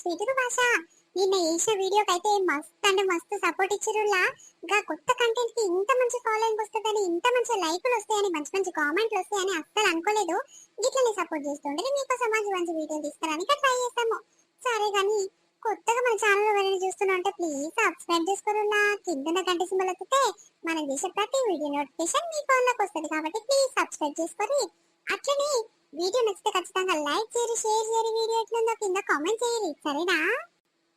స్వీటుకు భాష నిన్న చేసిన వీడియోకి అయితే మస్తు అంటే మస్తు సపోర్ట్ ఇచ్చిరులా. గా కొత్త కంటెంట్ కి ఇంత మంచి ఫాలోయింగ్ వస్తుందని, ఇంత మంచి లైకులు వస్తాయని, మంచి మంచి కామెంట్లు వస్తాయని అస్సలు అనుకోలేదు. గిట్లని సపోర్ట్ చేస్తుండే మీకోసం మంచి మంచి వీడియోలు తీసుకురానికి ట్రై చేస్తాము. సరే కానీ కొత్తగా మన ఛానల్ ఎవరైనా చూస్తున్నా అంటే ప్లీజ్ సబ్స్క్రైబ్ చేసుకోరులా. కింద గంట సింబల్ వస్తే మనం చేసే ప్రతి వీడియో నోటిఫికేషన్ మీ ఫోన్ లోకి వస్తుంది. కాబట్టి ప్లీజ్ సబ్స్క్రైబ్ చేసుకొని అట్లనే వీడియో నచ్చితే ఖచ్చితంగా లైక్ చేయండి, షేర్ చేయండి. వీడియో ఎట్లుందో కింద కామెంట్ చేయండి, సరేనా?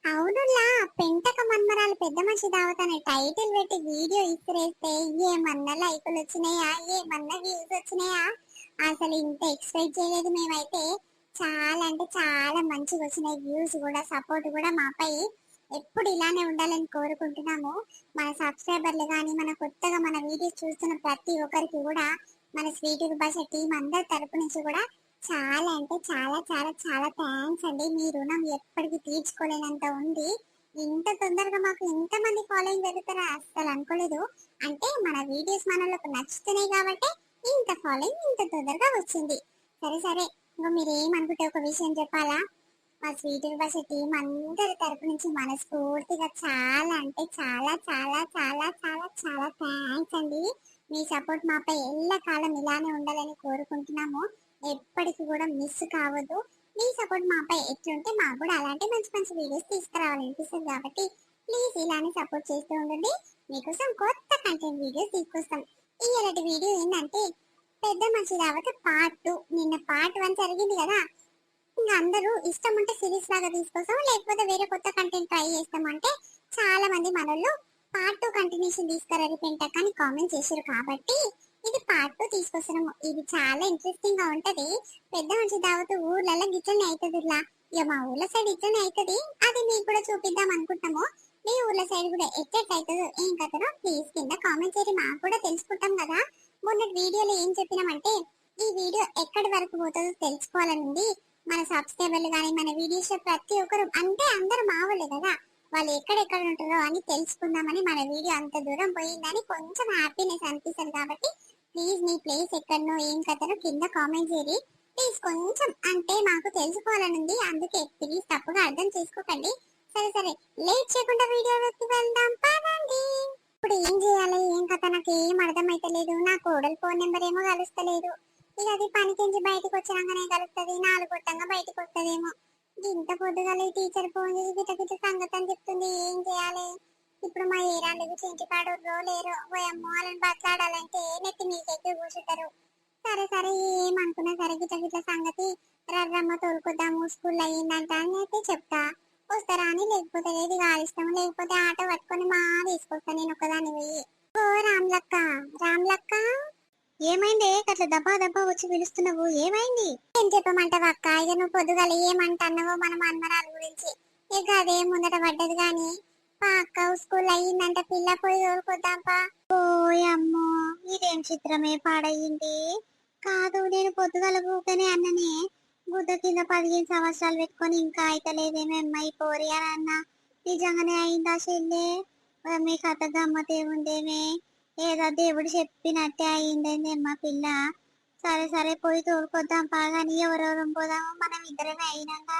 అవునులా, పెంటక మన్మరాలు పెద్ద మనిషి దావతనే టైటిల్ పెట్టి వీడియో ఇసిరేస్తే ఏమన్నా లైకులు వచ్చినాయా, ఏమన్నా వ్యూస్ వచ్చినాయా? అసలు ఇంత ఎక్స్పెక్ట్ చేయలేదు మేమైతే. చాలా అంటే చాలా మంచిగా వచ్చినాయి వ్యూస్ కూడా, సపోర్ట్ కూడా మాపై ఎప్పుడు ఇలానే ఉండాలని కోరుకుంటున్నాము. మన సబ్స్క్రైబర్లు కానీ, మన కొత్తగా మన వీడియోస్ చూస్తున్న ప్రతి ఒక్కరికి కూడా మన స్వీట్ భాష టీం అందరి తరపు నుంచి కూడా చాలా అంటే చాలా చాలా చాలా థ్యాంక్స్ అండి. మీ రుణం ఎప్పటికీ తీర్చుకోలేనంత ఉంది. ఇంత తొందరగా మాకు ఇంతమంది ఫాలోయింగ్ పెరుగుతారా అస్సలు అనుకోలేదు. అంటే మన వీడియోస్ మనలకు నచ్చుతున్నాయి కాబట్టి ఇంత ఫాలోయింగ్ ఇంత తొందరగా వచ్చింది. సరే సరే, ఇంకా మీరు ఏమనుకుంటే ఒక విషయం చెప్పాలా. మా స్వీట్ భాష టీం అందరి తరపు నుంచి మనస్ఫూర్తిగా చాలా అంటే చాలా చాలా చాలా చాలా చాలా థ్యాంక్స్ అండి. మీ సపోర్ట్ మాపై ఎల్లకాలం ఇలానే ఉండాలని కోరుకుంటున్నాము. ఎప్పటికీ కూడా మిస్ కావద్దు. మీ సపోర్ట్ మాపై ఎట్లుంటే మాకు కూడా అలాంటి మంచి మంచి వీడియోస్ తీసుకురావాలనిపిస్తుంది. కాబట్టి ప్లీజ్ ఇలానే సపోర్ట్ చేస్తూ ఉండండి. మీకోసం కొత్త కంటెంట్ వీడియోస్ తీసుకొస్తాం. ఇలాంటి వీడియో ఏంటంటే పెద్ద మనిషి దావత పార్ట్ 2. నిన్న పార్ట్ 1 జరిగింది కదా. ఇంకా అందరూ ఇష్టం ఉంటే సిరీస్ లాగా తీసుకొస్తాం, లేకపోతే వేరే కొత్త కంటెంట్ ట్రై చేస్తామంటే చాలా మంది మనోళ్ళు పార్ట్ 2 కంటిన్యూషన్ తీసుకురాలి పెంటక్క అని కామెంట్ చేశారు. కాబట్టి ఇది పార్ట్ 2 తీసుకొస్తున్నాము. ఇది చాలా ఇంట్రెస్టింగ్ గా ఉంటది. పెద్ద మంచి దావత్ ఊర్లలో గిట్లనే అవుతుంది. ఇలా ఇక మా ఊర్ల సైడ్ ఇట్లనే అవుతుంది. అది మీకు కూడా చూపిద్దాం అనుకుంటాము. మీ ఊర్ల సైడ్ కూడా ఎట్లయితుందో ఏం కథనో ప్లీజ్ కింద కామెంట్ చేసి మాకు కూడా తెలుసుకుంటాం కదా. మొన్నటి వీడియోలో ఏం చెప్పినామంటే ఈ వీడియో ఎక్కడి వరకు పోతుందో తెలుసుకోవాలని మన సబ్స్క్రైబర్లు కానీ, మన వీడియోస్ ప్రతి ఒక్కరు అంటే అందరూ మా వాళ్ళే కదా, వాళ్ళు ఎక్కడెక్కడ ఉంటారో అని తెలుసుకుందామని మన వీడియో అంత దూరం పోయిందని కొంచెం హ్యాపీనెస్ అనిపిస్తుంది. కాబట్టి ప్లీజ్ మీ ప్లేస్ ఎక్కడనో ఏం కథనో కింద కామెంట్ చేయండి. ప్లీజ్ కొంచెం అంటే మాకు తెలుసుకోవాలని ఉంది, అందుకే ప్లీజ్ తప్పుగా అర్థం చేసుకోకండి. సరే సరే, లేట్ చేయకుండా వీడియోలోకి వెళ్దాం పదండి. ఇప్పుడు ఏం చేయాలి ఏం కథ నాకు ఏం అర్థమైతలేదు. నా కోడలు ఫోన్ నెంబర్ ఏమో కలుస్తలేదు. ఇక అది పనికించి బయటకు వచ్చినాకనే కలుస్తుంది, 4 కొట్టంగా బయటకు వస్తుందేమో. ఇంత పొద్దుగాల టీచర్ ఫోన్ చేసి గిట్ట గిట్ట సంగతి అని చెప్తుంది. ఏం చేయాలి ఇప్పుడు? మా ఏరాళ్ళు ఇంటి కాడో లేరో పోయమ్మో వాళ్ళని బట్లాడాలంటే నెత్తి మీకెక్కి కూర్చుంటారు. సరే సరే, ఏమనుకున్నా సరే గిట్ల గిట్ల సంగతి రర్రమ్మ తోలుకొద్దాము, స్కూల్ అయ్యిందంట అని అయితే చెప్తా. వస్తారా అని, లేకపోతే లేదు ఇష్టం, లేకపోతే ఆటో పట్టుకొని మా తీసుకొస్తా నేను ఒకదాన్ని పోయి. ఓ రామ్లక్క, రామ్లక్క ఏమైంది? అట్లా దబ్బా దబ్బా వచ్చి పిలుస్తున్నావు, ఏమైంది? ఏం చెప్పమంటావు అక్క? ఇక నువ్వు పొద్దుగాల ఏమంటున్నావో మన మన్మరాల గురించి. ఇక అదే ముందట పడ్డది గాని అక్క స్కూల్ అయ్యిందంట, పిల్ల పోయి తోలుకొద్దాంపా. ఓయమ్మో, ఇదేం చిత్రమే పాడయింది. కాదు, నేను పొద్దుగాల ఊకనే అన్ననే బుద్ధ కింద 15 సంవత్సరాలు పెట్టుకొని ఇంకా అయితలేదేమే అమ్మాయి పోరి అని అన్న. నిజంగానే అయిందా చెల్లె? మీ కథ గమ్మతే ఉందేమే, ఏదో దేవుడు చెప్పినట్టే అయిందేమో పిల్ల. సరే సరే, పోయి తోలుకొద్దాం పాగాని. ఎవరెవరం పోదాము? మనం ఇద్దరమే అయినాక.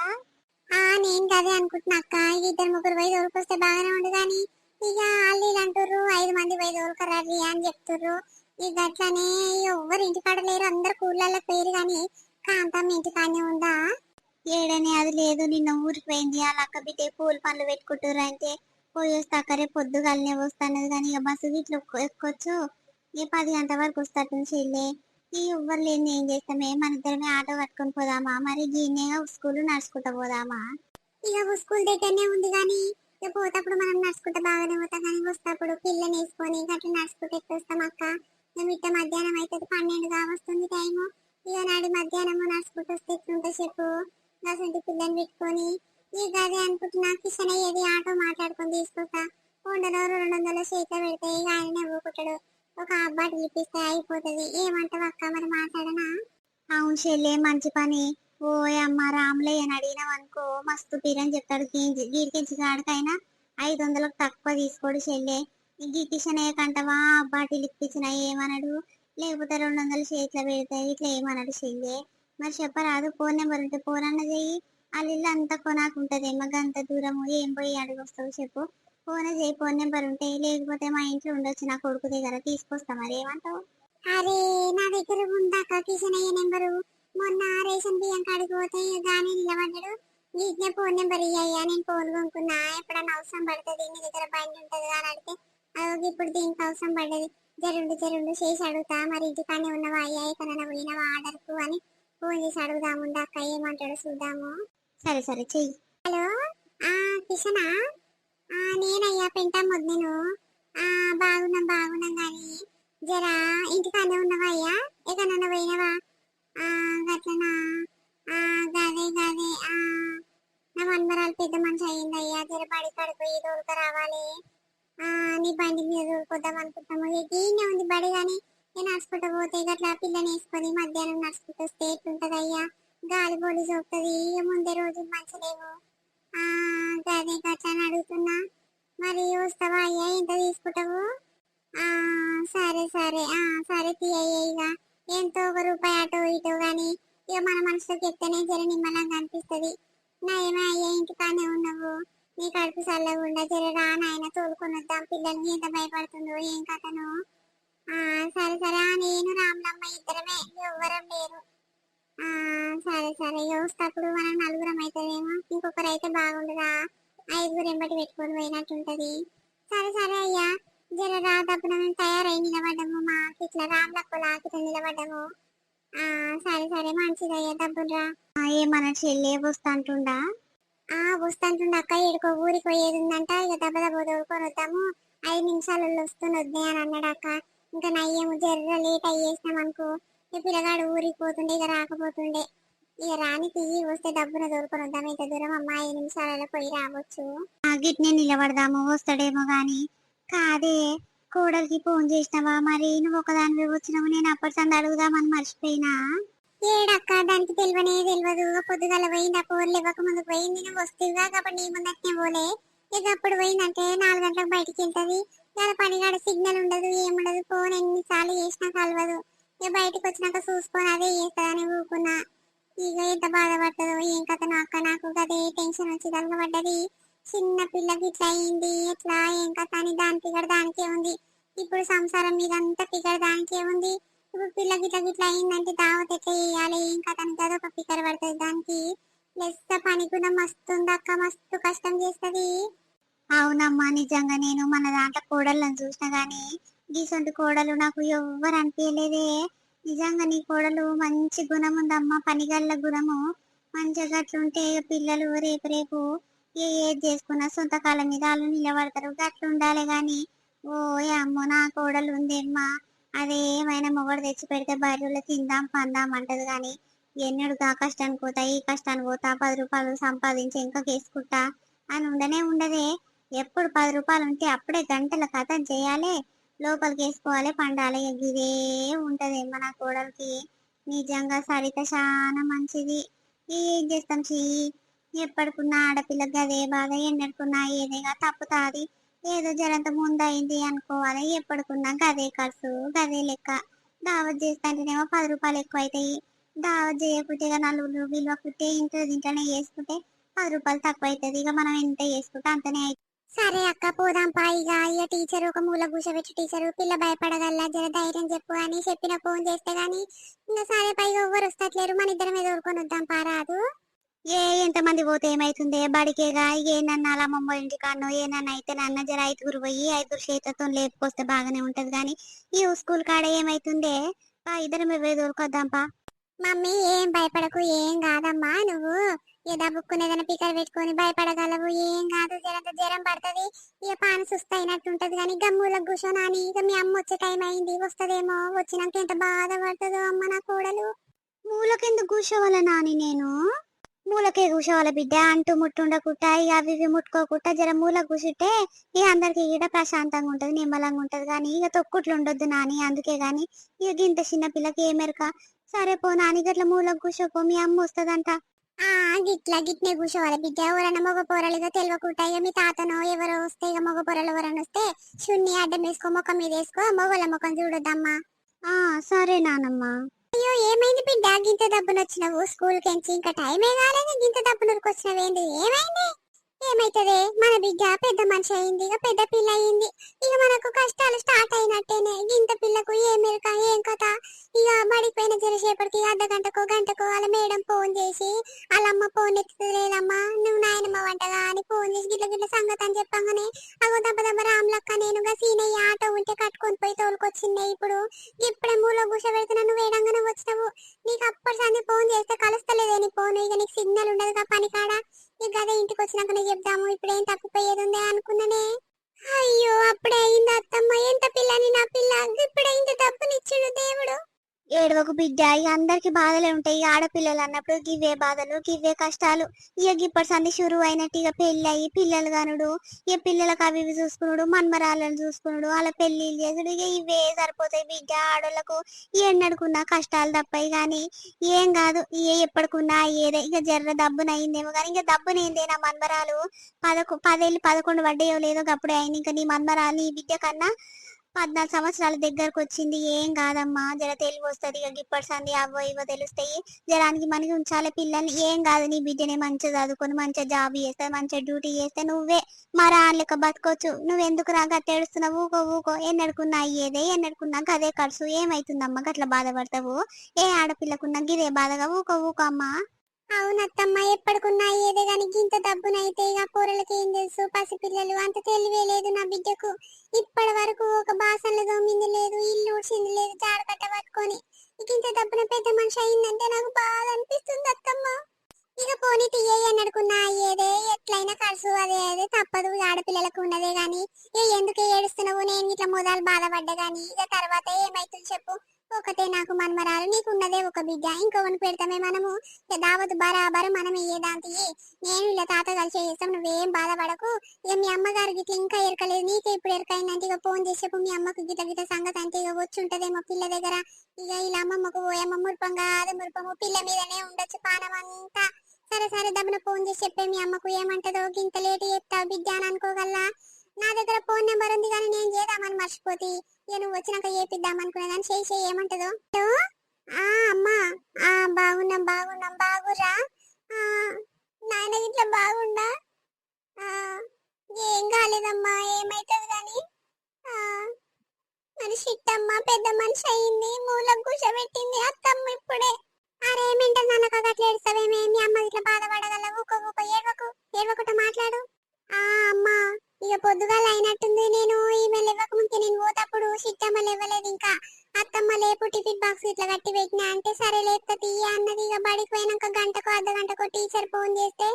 నేను కదే అనుకుంటున్నా అక్క. ఇద్దరు ముగ్గురు పోయి తోలుకొస్తే బాగానే ఉండు గాని ఇక వాళ్ళు అంటుర్రు 5 మంది పోయి తోలుకర్రీ అని చెప్తుర్రు. ఇక అట్లనే ఎవరు ఇంటికాడ లేరు, అందరు కూళ్ళల్లో పేరు గాని కాంతమ్మ ఇంటికాడనే ఉందా? ఏడని అది లేదు, నిన్న ఊరికి పోయింది. వాళ్ళ అక్క బిడ్డ పూల పనులు పెట్టుకుంటారు అంటే పోయి వస్తాకరే పొద్దుగాలనే వస్తానది. కానీ ఇక బస్సు గిట్లు ఎక్కొచ్చు. ఈ 10 గంటల వరకు వస్తాను చెల్లె. ఈ ఎవ్వరు లేని ఏం చేస్తామే, మన ఇద్దరమే ఆటో కట్టుకొని పోదామా? మరి దీన్నే స్కూల్ నడుచుకుంటా పోదామా? ఇక స్కూల్ దగ్గరనే ఉంది కానీ ఇక పోతప్పుడు మనం నడుచుకుంటే బాగానే పోతాం, కానీ వస్తప్పుడు పిల్లని వేసుకొని అట్లా నడుచుకుంటే ఎట్లా వస్తాం అక్క? మిట్ట మధ్యాహ్నం అయితే 12 కావస్తుంది టైము. ఇక నాడు మధ్యాహ్నం నడుచుకుంటూ వస్తే ఎట్లుంటే చెప్పు? అసలు పిల్లని పెట్టుకొని ఈ గది అనుకుంటున్నా. కిషన్ అయ్యేది ఆటో మాట్లాడుకొని తీసుకొస్తా. 100 200 చేతిలో పెడితే ఇక ఆయననే ఊరుకుంటాడు. ఒక అబ్బాయి ఇప్పిస్తే అయిపోతుంది. ఏమంటావు అక్క, మరి మాట్లాడనా? అవును చెల్లె, మంచి పని. ఓ అమ్మ రాములయ్య అని అడిగినాం అనుకో మస్తు పీరని చెప్తాడు. గీడికించి కాడికైనా 500లకు తక్కువ తీసుకోడు చెల్లె. గీ కిషన్ కంటవా బాటిల్ ఇప్పించిన ఏమన్నాడు? లేకపోతే 200 చేతిలో పెడితే ఇట్లా ఏమన్నాడు చెల్లె? మరి చెప్పరాదు, ఫోన్ నెంబర్ ఉంటే ఫోన్ అన్న చెయ్యి. వాళ్ళ ఇల్లు అంతా కొనాకుంటది మగ అంత దూరము ఏం పోయి అడిగొస్తావు చెప్పు. ఫోన్ చేయి, ఫోన్ నెంబర్ ఉంటే, లేకపోతే మా ఇంట్లో ఉండొచ్చు నా కొడుకు దగ్గర తీసుకొస్తా, మరి ఏమంటావు? అరే నా దగ్గర ఉందాక కిషన్ అయ్యే నెంబరు. మొన్న రేషన్ బియ్యం కాడికి పోతే గానే నిలబడ్డాడు. నీకే ఫోన్ నెంబర్ ఇయ్యా, నేను ఫోన్ కొనుక్కున్నా, ఎప్పుడన్నా అవసరం పడుతుంది నీ దగ్గర బండి ఉంటది అని అడిగితే, అదొక ఇప్పుడు దీనికి అవసరం పడ్డది, జరుండు చేసి అడుగుతా, మరి ఇంటికానే ఉన్నవా అయ్యా ఎక్కడన్నా పోయినవా ఆర్డర్కు అని ఫోన్ చేసి అడుగుదాము అక్క ఏమంటాడో చూద్దాము. సరే సరే చెయ్యి. హలో, కిషనా? నేనయ్యా పెంటమ్మ నేను. బాగున్నాం కానీ జరా ఇంటికానే ఉన్నవా అయ్యా, ఎక్కడన్నా పోయినవా? గట్లనా? గదే నా మన్మరాలు పెద్ద మనిషి అయ్యిందయ్యా, జర బడి పడిపోయి దొరక రావాలి. నీ బండి మీద దొరుకుద్దాం అనుకుంటాము. ఈయనే ఉంది బడి కానీ నేను నడుచుకుంటూ పోతే గట్లా పిల్లని వేసుకొని మధ్యాహ్నం నడుచుకుంటూ వస్తే ఎట్లుంటదయ్యా, గాలి బోలి సోకుతుంది, ముందే రోజులు మంచలేవు. గదే గట్లా అని అడుగుతున్నా, మరి వస్తావా అయ్యా, ఎంత తీసుకుంటావు? సరే తీయ్యా, ఇక ఎంతో ₹1 అటో ఇటో గాని ఇక మన మనసులోకి ఎత్తనే జర నిమ్మలంగా అనిపిస్తుంది. నయమే అయ్యా ఇంటికానే ఉన్నావు, నీ కడుపు చల్లగుండా, జర రా నాయన తోలుకొని వద్దాం, పిల్లల్ని ఎంత భయపడుతుందో ఏం కథను. సరే నేను రాములమ్మ ఇద్దరమే, ఎవ్వరం లేరు. సరే వస్తప్పుడు మనం నలుగురం అవుతుందేమో, ఇంకొకరు అయితే బాగుండదా, 5 ఎంబటి పెట్టుకొని పోయినట్టుంటది. సరే అయ్యా, జర రా దప్పున మేము తయారై నిలబడ్డాము, మాకు ఇట్లా రామ్లక్కలా ఇట్లా నిలబడ్డాము. సరే మంచిదయ్యా దబ్బురా. ఏమన్నా చెల్లె వస్తాంటుండా? వస్తాంటుండ అక్క, ఏడుకో ఊరికి పోయేది ఉందంట, ఇక దెబ్బ తోడుకొని వద్దాము, 5 నిమిషాలలో వస్తుంది వద్దే అని అన్నాడు అక్క. ఇంకా నయ్యేమో జర్ర లేట్ అయ్యేసినాం అనుకో, ఇక పిల్లగాడు ఊరికి పోతుండే ఇక రాకపోతుండే, ఇక రాని తీయి వస్తే డబ్బున తోడుకొని వద్దాం, ఇంత దూరం అమ్మ 5 నిమిషాలలో పోయి రావచ్చు. గిట్నే నిలబడదాము వస్తాడేమో గాని. కాదే, కోడలికి ఫోన్ చేసినావా మరి, నువ్వు ఒకదాని వచ్చినావు, నేను అప్పటిసంది అడుగుదామని మర్చిపోయినా. ఏడక్క, దానికి తెలియదు, పొద్దుగల పోయింది, ఆ పోర్లు ఇవ్వక ముందుకు పోయింది, నువ్వు వస్తువుగా కాబట్టి నీ ముందట్నే పోలే, ఇక అప్పుడు పోయిందంటే 4 గంటలకు బయటికి వెళ్తుంది, ఇలా పనిగాడ సిగ్నల్ ఉండదు ఏముండదు, ఫోన్ ఎన్నిసార్లు చేసినా కలవదు, ఇక బయటకు వచ్చినాక చూసుకొని అదే చేస్తుందని ఊకున్నా. ఇక ఎంత బాధపడుతుందో ఏం కథను అక్క, నాకు అదే టెన్షన్ వచ్చి తగలబడ్డది. చిన్న పిల్లకి ఇట్లా అయింది, ఎట్లా ఏం కథ అని దాని ఫిగర్ దానికే ఉంది, ఇప్పుడు సంసారం మీద అంతా ఫిగర్ దానికే ఉంది. ఇప్పుడు పిల్లకి ఇట్లా అయిందంటే దావత్ ఎట్లా చేయాలి ఏం కథ అని కదా ఒక ఫిగర్ పడుతుంది దానికి. లెస్స పని కూడా మస్తు ఉంది అక్క, మస్తు కష్టం చేస్తుంది. అవునమ్మా నిజంగా, నేను మన దాంట్లో కోడళ్ళని చూసినా గానీ గీసొంటి కోడలు నాకు ఎవ్వరు అనిపించలేదే. నిజంగా నీ కోడలు మంచి గుణం ఉందమ్మా, పనిగల్ల గుణము, మంచిగా గట్లుంటే పిల్లలు రేపు ఏది చేసుకున్నా సొంత కాళ్ళ మీద వాళ్ళు నిలబడతారు, గట్లు ఉండాలి గాని. ఓ అమ్మో, నా కోడలు ఉందేమ్మా, అదేమైనా మొగడు తెచ్చి పెడితే బయట తిందాం పందాం అంటది గాని, ఎన్నడుగా కష్టానికి పోతా ఈ కష్టానికి పోతా, ₹10 సంపాదించి ఇంకా కేసుకుంటా అని ఉండదే. ఎప్పుడు ₹10 ఉంటే అప్పుడే గంటల కథం చేయాలి, లోపలికి వేసుకోవాలి, పండాలి, ఇదే ఉంటదేమ్మా నా కోడలికి. నిజంగా సరిత చాలా మంచిది. ఏం చేస్తాం ఎప్పటికున్నా ఆడపిల్లకి అదే బాధ, ఎన్నడుకున్నా ఏదేగా తప్పుతాది, ఏదో జరంత ముందయింది అనుకోవాలి, ఎప్పటికున్నా గదే ఖర్చు గదే లెక్క. దావత్ చేస్తాంటేనేమో ₹10 ఎక్కువ అవుతాయి, దావత్ చేయకుంటే ఇక నలుగురు విలువకుంటే ఇంట్లోనే చేసుకుంటే ₹10 తక్కువ అవుతుంది, ఇక మనం ఎంత చేసుకుంటే అంతనే అవుతుంది. సరే అక్క పోదాం పాయిగా, ఇక టీచర్ ఒక మూల కూర్చోబెట్టి, టీచరు పిల్ల భయపడగల జర ధైర్యం చెప్పు అని చెప్పిన ఫోన్ చేస్తే గానీ ఇంకా సరే పైగా ఎవ్వరు వస్తట్లేరు, మన ఇద్దరం ఎదుర్కొని వద్దాం పారాదు. ఎంతమంది పోతే ఏమైతుంది, బడికేగా, ఏనన్నా అలా మమ్మ ఇంటికాడనో ఏనన్నా అయితే నన్న జర 5 పోయి 5 చేతులతో లేపుకొస్తే బాగానే ఉంటది కానీ ఈ స్కూల్ కాడ ఏమైతుందే, ఇద్దరం దొరకొద్దాంపా. మమ్మీ ఏం భయపడకు, ఏం కాదమ్మా, నువ్వు ఇక దబ్బుక్కుని ఏదైనా పికర్ పెట్టుకొని భయపడగలవు, ఏం కాదు, జ్వరం పడుతుంది, ఇక పాన సుస్థ అయినట్టుంటది కానీ గమ్మూలకు కూర్చోనాని, ఇక మీ అమ్మ వచ్చే టైం అయింది, వస్తదేమో, వచ్చినాక ఎంత బాధపడుతుందో అమ్మ నా కోడలు. మూలకెందుకు కూర్చోవాల నాని, నేను మూలకే కూర్చోవాలి బిడ్డ, అంటూ ముట్టుండకుట్ట ఇక అవి ఇవి ముట్టుకోకుండా జర మూల కూర్చుంటే ఇక అందరికి ఇక్కడ ప్రశాంతంగా ఉంటది, నిమ్మలంగా ఉంటది కానీ ఇక తొక్కుట్లు ఉండొద్దు నాని, అందుకే గాని ఇక ఇంత చిన్న పిల్లకి ఏమెరక. సరే పో నాని, గట్ల మూలకు కూర్చోపో, మీ అమ్మ వస్తుందంట. గిట్నే కూర్చోవాలి బిడ్డ, ఎవరైనా మగ పొరలుగా తెలియకుండా ఇక మీ తాతనో ఎవరో వస్తే, ఇక మగ పొరలు ఎవరైనా వస్తే శున్ని అడ్డం వేసుకో, ముఖం మీద వేసుకో, మొగల ముఖం చూడొద్దమ్మా. సరే నానమ్మా. అయ్యో ఏమైంది బిడ్డ గింత దబ్బున వచ్చినావు స్కూల్ కెంచి ఇంకా టైమే కాలేదు గింత దబ్బునకు వచ్చినవేంది ఏమైంది ఏమైతదే మన బిడ్డ పెద్ద మనిషి అయింది ఇక పెద్ద పిల్ల అయింది ఇక మనకు కష్టాలు స్టార్ట్ అయినట్టేనే గింత పిల్లకు ఏం మెరక ఏం కథ ఇక బడికి పోయిన జరసేపటికి అర్ధ గంటకో వాళ్ళ మేడం ఫోన్ చేసి వాళ్ళమ్మ ఫోన్ ఎత్తులేదమ్మా నువ్వు నాయనమ్మ వంటగా అని ఫోన్ చేసి గిట్ల గిట్ల సంగతి అని చెప్పంగానే అగో దెబ్బ దెబ్బ రామ్లక్క నేనుగా సీనయ్య ఆటో ఉంటే కట్టుకొని పోయి తోలుకొచ్చిండే ఇప్పుడు ఇప్పుడే మూల గుస పెడితే నన్ను వేడంగానే వచ్చినావు నీకు అప్పటి సంది ఫోన్ చేస్తే కలుస్తలేదే నీ ఫోన్ ఇక నీకు సిగ్నల్ ఉండదు పని కాడ ఇక అదే ఇంటికి వచ్చినాకనే చెప్దాము ఇప్పుడేం తప్పిపోయేది ఉందే అనుకున్నానే అయ్యో అప్పుడే అయింది అత్తమ్మ ఎంత పిల్లని నా పిల్ల ఇప్పుడే ఇంత తప్పునిచ్చుడు దేవుడు ఏడవకు బిడ్డ ఇక అందరికి బాధలే ఉంటాయి ఇక ఆడపిల్లలు అన్నప్పుడు గివే బాధలు గివే కష్టాలు ఇక ఇప్పటి సంది షురువు అయినట్టు ఇక పెళ్లి అయ్యి పిల్లలు కనుడు ఇక పిల్లలకు అవి ఇవి చూసుకున్నాడు మన్మరాలను చూసుకున్నాడు వాళ్ళ పెళ్లిళ్ళు చేసుడు ఇక ఇవే సరిపోతాయి బిడ్డ ఆడోళ్ళకు ఎన్నడుకున్నా కష్టాలు తప్పాయి కానీ ఏం కాదు ఏ ఎప్పటికున్నా అయ్యేదే ఇక జర్ర దబ్బున అయిందేమో కానీ ఇంకా దబ్బునేందే నా మన్మరాలు 10 11 పడ్డాయో లేదో అప్పుడే అయింది ఇంకా నీ మన్మరాలు నీ బిడ్డ కన్నా 14 సంవత్సరాల దగ్గరకు వచ్చింది ఏం కాదమ్మా జర తెలివి వస్తుంది ఇక ఇప్పటి సంది అవో ఇవో తెలుస్తాయి జరానికి మనకి ఉంచాలి పిల్లల్ని ఏం కాదు నీ బిడ్డనే మంచిగా చదువుకొని మంచిగా జాబ్ చేస్తే మంచిగా డ్యూటీ చేస్తే నువ్వే మరి లెక్క బతకొచ్చు నువ్వెందుకు రాగా తెడుస్తున్నావు ఊకో ఊకో ఎన్నడుకున్నా అయ్యేదే ఎన్నడుకున్నా గదే ఖర్చు ఏమైతుందమ్మా గట్లా బాధపడతావు ఏ ఆడపిల్లకున్నా గిదే బాధగా ఊకో ఊకో అమ్మా అవునత్తమ్మ ఎప్పటికున్నా అయ్యేదే గాని గింత డబ్బునైతే ఇక కూరలకి ఏం తెలుసు పసిపిల్లలు అంత తెలివే లేదు నా బిడ్డకు ఇప్పటి వరకు ఒక బాసన్లు దోమింది లేదు ఇల్లు ఊడ్చింది లేదు జాడకట్ట పట్టుకొని ఇక ఇంత డబ్బున పెద్ద మనిషి అయిందంటే నాకు బాధ అనిపిస్తుంది అత్తమ్మ ఇక పోనీ తీయ్య అన్నడుకున్నా అయ్యేదే ఎట్లయినా ఖర్చు అదే అదే తప్పదు ఆడపిల్లలకు ఉన్నదే గాని ఎందుకు ఏడుస్తున్నావు నేను ఇట్లా మొదలు బాధపడ్డా గాని ఇక తర్వాత ఏమైతుంది చెప్పు ఒకటే నాకు మన్మరాలు నీకున్నదే ఒక బిడ్డ ఇంకొకని పెడతామే మనము దావత్ బరాబర్ మనం ఏదాంతి నేను ఇలా తాత కలిసి చేస్తాం నువ్వేం బాధపడకు ఇక మీ అమ్మగారు గిట్ల ఇంకా ఎరకలేదు నీకే ఇప్పుడు ఎరకైందంటే ఇక ఫోన్ చేసేపు మీ అమ్మకు గిట గిట సంగతి అంటే ఇక వచ్చి ఉంటదేమో పిల్ల దగ్గర ఇక ఇలా అమ్మమ్మకు పోయమ్మ మురుపం కాదు మురుపము పిల్ల మీదనే ఉండొచ్చు పానం అంతా సరే సరే దబ్బున ఫోన్ చేసి చెప్పే మీ అమ్మకు ఏమంటదో ఇంత లేట్ చెప్తావు బిడ్డ అని అనుకోగలరా నా దగ్గర ఫోన్ నెంబర్ ఉంది కానీ నేను చేద్దామని మర్చిపోతి ఇక నువ్వు వచ్చినాక చేపిద్దాం అనుకున్నా కానీ చేయి ఏమంటదో అమ్మా బాగున్నాం బాగురా నాయన ఇట్లా బాగుండా ఏం కాలేదమ్మా ఏమైతుంది కానీ మన చిట్టమ్మ పెద్ద మనిషి అయింది మూలకు కూర్చోబెట్టింది అత్తమ్మ ఇప్పుడే అరేమేంటది నాన్నకు అట్లా ఏడుస్తావేమే మీ అమ్మ ఇట్లా బాధపడగల ఊకో ఊకో ఏడవకుట మాట్లాడు అమ్మా ఇక పొద్దుగాల అయినట్టుంది నేను ఈమె లేవక ముందు నేను పోతప్పుడు చిట్టమ్మ లేవలేదు ఇంకా అత్తమ్మ లేపు టిఫిన్ బాక్స్ ఇట్లా కట్టి పెట్టినా అంటే సరే లేపుతా తీయ అన్నది ఇక బడికి పోయినాక గంటకో అర్ధ గంటకో టీచర్ ఫోన్ చేస్తే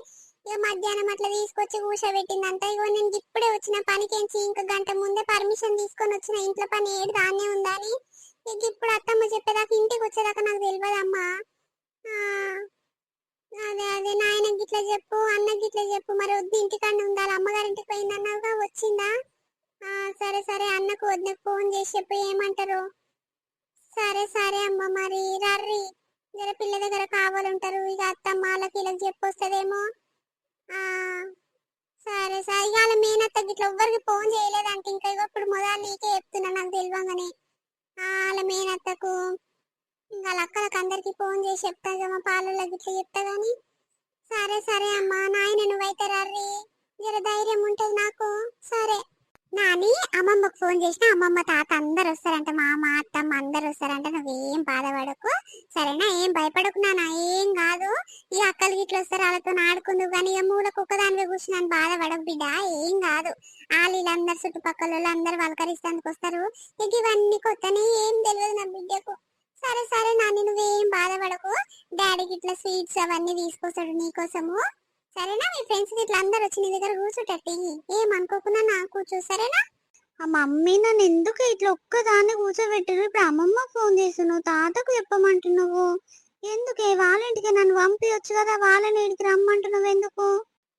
ఇక మధ్యాహ్నం అట్లా తీసుకొచ్చి కూర్చోబెట్టిందంట ఇగో నేను ఇప్పుడే వచ్చిన పనికించి ఇంకా గంట ముందే పర్మిషన్ తీసుకొని వచ్చిన ఇంట్లో పని ఏడు దాన్నే ఉందని ఇక ఇప్పుడు అత్తమ్మ చెప్పేదాకా ఇంటికి వచ్చేదాకా నాకు తెలియదమ్మా అదే అదే నాయన గిట్లా చెప్పు అన్న గిట్లా చెప్పు మరి వద్దు ఇంటికన్నా ఉండాలి అమ్మగారింటికి పోయిందన్నావుగా వచ్చిందా సరే సరే అన్నకు వద్దకు ఫోన్ చేసి చెప్పు ఏమంటారు సరే సరే అమ్మ మరి రర్రి జర పిల్ల దగ్గర కావాలంటారు ఇక అత్తమ్మ వాళ్ళకి ఇలా చెప్పొస్తుందేమో సరే సరే ఇవాళ మేనత్త గిట్లా ఎవ్వరికి ఫోన్ చేయలేదంటే ఇంకా ఇప్పుడు మొదలు నీకే చెప్తున్నా నాకు తెలియగానే వాళ్ళ మేనత్తకు ఇంకా వాళ్ళ అక్కలకు అందరికి ఫోన్ చేసి చెప్తా మా పాలల్లో గిట్లా చెప్తా గాని సరే సరే అమ్మా నాయన నువ్వైతే రర్రి జర ధైర్యం ఉంటుంది నాకు సరే నాని అమ్మమ్మకు ఫోన్ చేసిన అమ్మమ్మ తాత అందరు వస్తారంట మామ అత్తమ్మ అందరు వస్తారంట నువ్వేం బాధపడకు సరేనా ఏం భయపడకు నాన్న ఏం కాదు ఈ అక్కలు గిట్ల వస్తారు వాళ్ళతో ఆడుకుందు కానీ ఇక మూల కుక్కదానిగా కూర్చున్నాను బాధపడకు బిడ్డ ఏం కాదు వీళ్ళందరు చుట్టుపక్కల వాళ్ళు అందరు వలకరిస్తానికి వస్తారు ఇక ఇవన్నీ కొత్తనే ఏం తెలియదు నా బిడ్డకు సరే సరే నాని నువ్వేం బాధపడకు డాడీకి ఇట్లా స్వీట్స్ అవన్నీ తీసుకొస్తాడు నీకోసము సరేనా మీ ఫ్రెండ్స్ ఇట్లా అందరు వచ్చి నీ దగ్గర కూర్చుంటట్టి ఏమనుకోకుండా నాకు కూర్చో సరేనా ఆ మమ్మీ నన్ను ఎందుకు ఇట్లా ఒక్కదాన్ని కూర్చోబెట్టారు ఇప్పుడు అమ్మమ్మ ఫోన్ చేస్తున్నావు తాతకు చెప్పమంటున్నావు ఎందుకే వాళ్ళ ఇంటికి నన్ను పంపించచ్చు కదా వాళ్ళని ఇంటికి రమ్మంటున్నావు ఎందుకు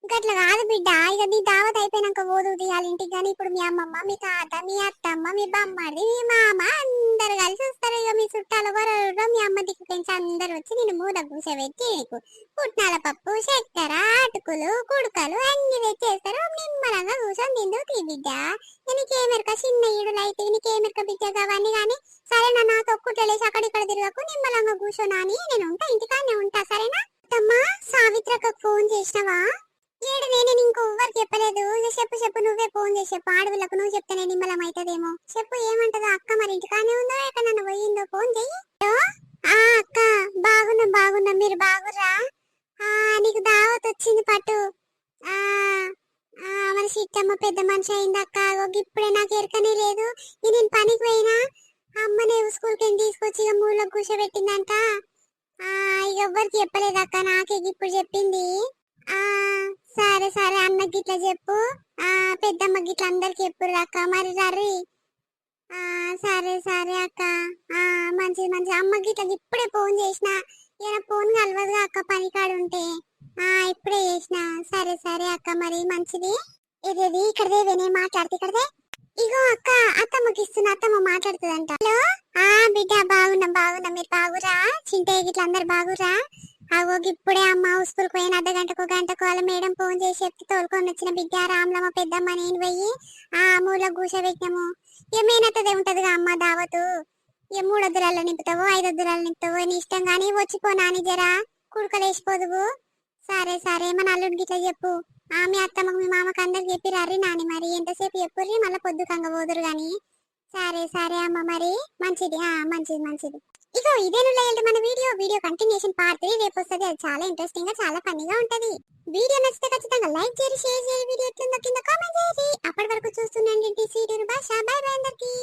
గట్ల కాదు బిడ్డ, ఇక నీ దావత్ అయిపోయినాక పోదు తీయాలి ఇంటికి. కానీ ఇప్పుడు మీ అమ్మమ్మ, మీ తాత, మీ అత్తమ్మ, మీ బామ్మడి, మీ మామ అందరు కలిసి వస్తారు. ఇక మీ చుట్టాలు ఎవరెవరో మీ అమ్మ దిక్కు పెంచి అందరు వచ్చి నేను మూల కూర్చోబెట్టి నీకు పుట్నాల పప్పు, చక్కెర, అటుకులు, కుడుకలు అన్ని తెచ్చేస్తారు. నిమ్మలంగా కూర్చొని తిందు తీ బిడ్డ. నీకేమెరక చిన్న ఈడులు అయితే నీకేమెరక బిడ్డ అవన్నీ. కానీ సరేనా, నాతో ఒక్కుట్లేసి అక్కడిక్కడ తిరగకు, నిమ్మలంగా కూర్చోనా అని నేను ఉంటా, ఇంటికానే ఉంటా. సరేనా అత్తమ్మ? సావిత్రకు ఫోన్ చేసినవా? ఏడు నేను ఇంకో ఎవరికి చెప్పలేదు. చెప్పు చెప్పు, నువ్వే ఫోన్ చేసి చెప్పు. ఆడవిళ్ళకు నువ్వు చెప్తేనే నిమ్మలం అవుతుందేమో. చెప్పు ఏమంటదో. అక్క మరి ఇంటికానే ఉందో ఎక్కడన్నా పోయిందో? ఫోన్ చెయ్యి. అక్క బాగున్నా మీరు బాగురా? నీకు దావత్ వచ్చింది పట్టు. ఆ మన సిట్టమ్మ పెద్ద మనిషి అయింది అక్క. ఇప్పుడే నాకు ఎరకనే లేదు. నేను పనికి పోయినా అమ్మనే స్కూల్కి తీసుకొచ్చి ఇక మూలకు కూర్చోబెట్టిందంట. ఇక ఎవ్వరికి చెప్పలేదు అక్క, నాకే ఇప్పుడు చెప్పింది. ఆ సరే సరే, అన్న గిట్ల చెప్పు. పెద్దమ్మ గిట్ల అందరికి చెప్పురు అక్క. మరి రర్రి. సరే సరే అక్క. మంచిది మంచిది. అమ్మ గిట్ల ఇప్పుడే ఫోన్ చేసిన. ఇలా ఫోన్ కలవదుగా అక్క పనికాడు ఉంటే. ఇప్పుడే చేసిన. సరే సరే అక్క, మరి మంచిది. ఇది ఇక్కడదే వినే మాట్లాడితే ఇక్కడదే. ఇగో అక్క, అత్తమ్మకి ఇస్తున్నా, అత్తమ్మ మాట్లాడుతుందంట. హలో బిడ్డ, బాగున్నా మీరు బాగురా? చింతయ్య గిట్ల అందరు బాగురా? ఇప్పుడే అమ్మ స్కూల్కి పోయిన అర్ధగంటకు గంటకు వాళ్ళ మేడం ఫోన్ చేసి చెప్తే తోలుకొని వచ్చిన బిడ్డ. రామ్లమ్మ పెద్దమ్మ నేను పోయి మూల కూర్చోబెట్టినాము. ఏమైనదే ఉంటదిగా అమ్మ దావతు. 3 వద్దురాల్లో నింపుతావో 5 వద్దురాలు నింపుతావో నీ ఇష్టం. కానీ వచ్చిపోనాని జరా కుడుకలేసిపోదువు. సరే సరే, మన అల్లుడికి గిట్లా చెప్పు. మీ అత్తమ్మకు మీ మామకు అందరికి చెప్పి రర్రి నాని. మరి ఎంతసేపు చెప్పుర్రి, మళ్ళీ పొద్దుకంగ పోదురు గాని. సరే సరే అమ్మ, మరి మంచిది. మంచిది. ఇగో ఇదేను లేదంటే మన వీడియో కంటిన్యూషన్ పార్ట్ 3 రేపు వస్తుంది. అది చాలా ఇంట్రెస్టింగ్ గా, చాలా ఫన్నీగా ఉంటది. వీడియో నచ్చితే ఖచ్చితంగా లైక్ చేసి షేర్ చేసి, వీడియో ఎట్లుందో కింద కామెంట్ చేసి. అప్పటి వరకు చూస్తుండండి టీ సీరియల్ భాష. బై బై అందరికి.